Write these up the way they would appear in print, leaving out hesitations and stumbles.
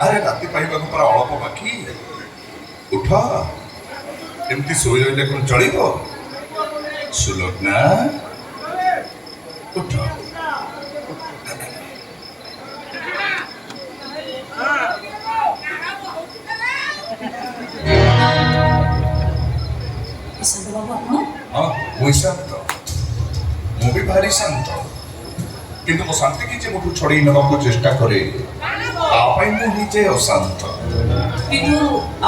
ଆରେ ରାତି ପାଇବାକୁ ପରା ଅଳ୍ପ ବାକି। ଉଠ, ଏମିତି ଶୋଇ ରହିଲେ କଣ ଚଳିବ? ସୁଲୋଚନା, ଉଠ। ଈଶାନ୍ତ ବାବୁ ଆପଣ? ହଁ, ମୁଁ ଶାନ୍ତ। ମୁଁ ବି ଭାରି ଶାନ୍ତ, କିନ୍ତୁ ମୋ ଶାନ୍ତିକି ଯେ ମୋଠୁ ଛଡ଼େଇ ନେବାକୁ ଚେଷ୍ଟା କରେ ତା ପାଇଁ ମୁଁ ନିଜେ ଅଶାନ୍ତ। କିନ୍ତୁ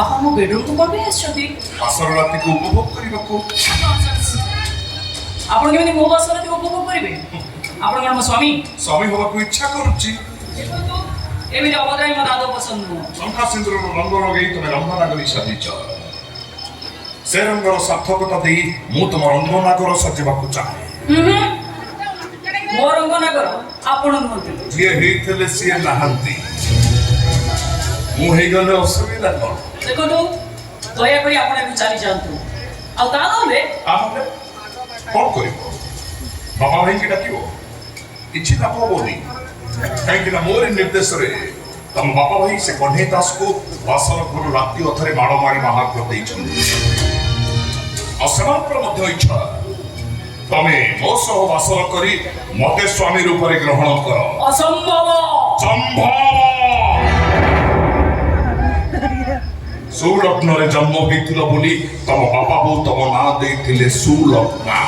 ଆପଣ ମୋ ବେଡରୁମକୁ କଣ ପାଇଁ ଆସିଛନ୍ତି? ଆସର ରାତିକୁ ଉପଭୋଗ କରିବାକୁ। ଆପଣ କେମିତି ମୋ ବାସରାତି ଉପଭୋଗ କରିବେ? ଆପଣ କଣ ମୋ ସ୍ୱାମୀ? ସ୍ୱାମୀ ହବାକୁ ଇଚ୍ଛା କରୁଛି। ଏମିତି ଅବଦାନ ମୋ ଦାଦ ପସନ୍ଦ ନୁହଁ। ଶଙ୍ଖା ସିନ୍ଦୁରର ରଙ୍ଗ ଲଗେଇ ତମେ ରଙ୍ଗନାଗରୀ ସାଜିଛ। ସେ ରଙ୍ଗର ସାର୍ଥକତା ଦେଇ ମୁଁ ତମ ରଙ୍ଗନାଗର ସଜିବାକୁ ଚାହେଁ। ମୋ ରଙ୍ଗନାଗର ଆପଣ ନୁହନ୍ତି। ଯିଏ ହେଇଥିଲେ ସିଏ ନାହାନ୍ତି। ମୁଁ ହେଇଗଲେ ଅସୁବିଧା କଣ? ଦେଖନ୍ତୁ, ଦୟାକରି ଆପଣ ଏଠୁ ଚାଲି ଯାଆନ୍ତୁ। ଆଉ ତା ନହେଲେ ତାହେଲେ କଣ କରିବ? ବାବା ଭାଇକି ଡାକିବ? କିଛି ଲାଭ ହବନି, କାହିଁକି ନା ମୋରି ନିର୍ଦ୍ଦେଶରେ ତମ ବାପା ଭାଇ ସେ କହ୍ନେଇ ଦାସକୁ ବାସର ଘରୁ ରାତି ଅଧରେ ମାଡ଼ ମାରି ବାହାର କରିଦେଇଛନ୍ତି। ଆଉ ସେମାନଙ୍କର ମଧ୍ୟ ଇଚ୍ଛା ତମେ ମୋ ସହ ବାସର କରି ମତେ ସ୍ୱାମୀ ରୂପରେ ଗ୍ରହଣ କର। ଅସମ୍ଭବ। ସମ୍ଭବ। ସୁଲଗ୍ନରେ ଜନ୍ମ ହୋଇଥିଲ ବୋଲି ତମ ବାପା ବୋଉ ତମ ନାଁ ଦେଇଥିଲେ ସୁଲଗ୍ନା।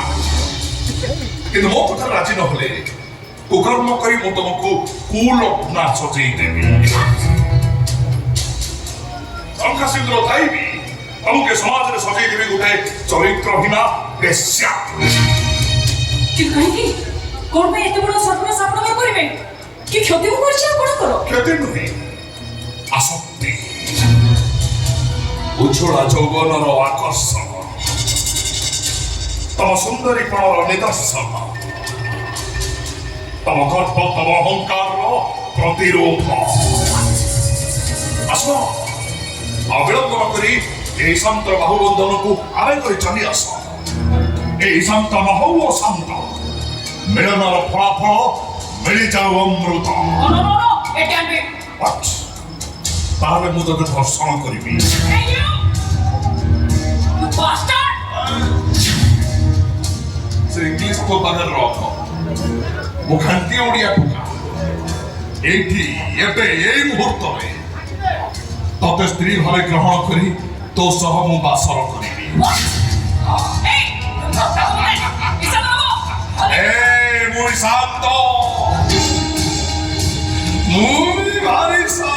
କିନ୍ତୁ ମୋ କଥା ରାଜି ନହେଲେ କୁକର୍ମ କରି ମୁଁ ତମକୁ କୁଲଗ୍ନା ସଜେଇ ଦେବି। ଶଙ୍ଖା ସିନ୍ଦୁର ଥାଇବି ତମକୁ ସମାଜରେ ସଜେଇ ଦେବି ଗୋଟେ ଚରିତ୍ରହୀନା ବେଶ୍ୟା। କିନ୍ତୁ କାହିଁକି? କଣ ପାଇଁ ଏତେ ବଡ଼ ସର୍ବନାଶ ଆପଣ ମୋର କରିବେ? କି କ୍ଷତି ମୁଁ କରିଛି ଆପଣଙ୍କର? କ୍ଷତି ନୁହେଁ, ଆସକ୍ତି। ଉଚ୍ଛଳା ଯୌବନର ଆକର୍ଷଣ, ତମ ସୁନ୍ଦରୀପଣର ନିଦର୍ଶନ, ତମ ଗର୍ବ ତମ ଅହଙ୍କାରର ପ୍ରତିରୋଧ। ଆସ, ଅବିଳମ୍ବ କରି ଏହି ଶାନ୍ତର ବାହୁବନ୍ଧନକୁ ଆରେ କରି ଚାଲି ଆସ। ଏହି ଶାନ୍ତ ନ ହଉ ଅଶାନ୍ତ, ମିଳନର ଫଳାଫଳ ମିଳିଯାଉ ଅମୃତ। ତାହେଲେ ମୁଁ ତତେ ଧର୍ଷଣ କରିବି। ସେ ଇଂଲିଶ ତୋ ପାଖରେ ରଖ, ମୁଁ ଖାଣ୍ଟି ଓଡ଼ିଆ ଟୋକା। ଏଇଠି ଏବେ ଏଇ ମୁହୂର୍ତ୍ତରେ ତତେ ସ୍ତ୍ରୀ ଭାବେ ଗ୍ରହଣ କରି ତୋ ସହ ମୁଁ ବାସର କରିବି। ମୁଁ ଶାନ୍ତ, ମୁଁ ଭାରି ଶାନ୍ତ।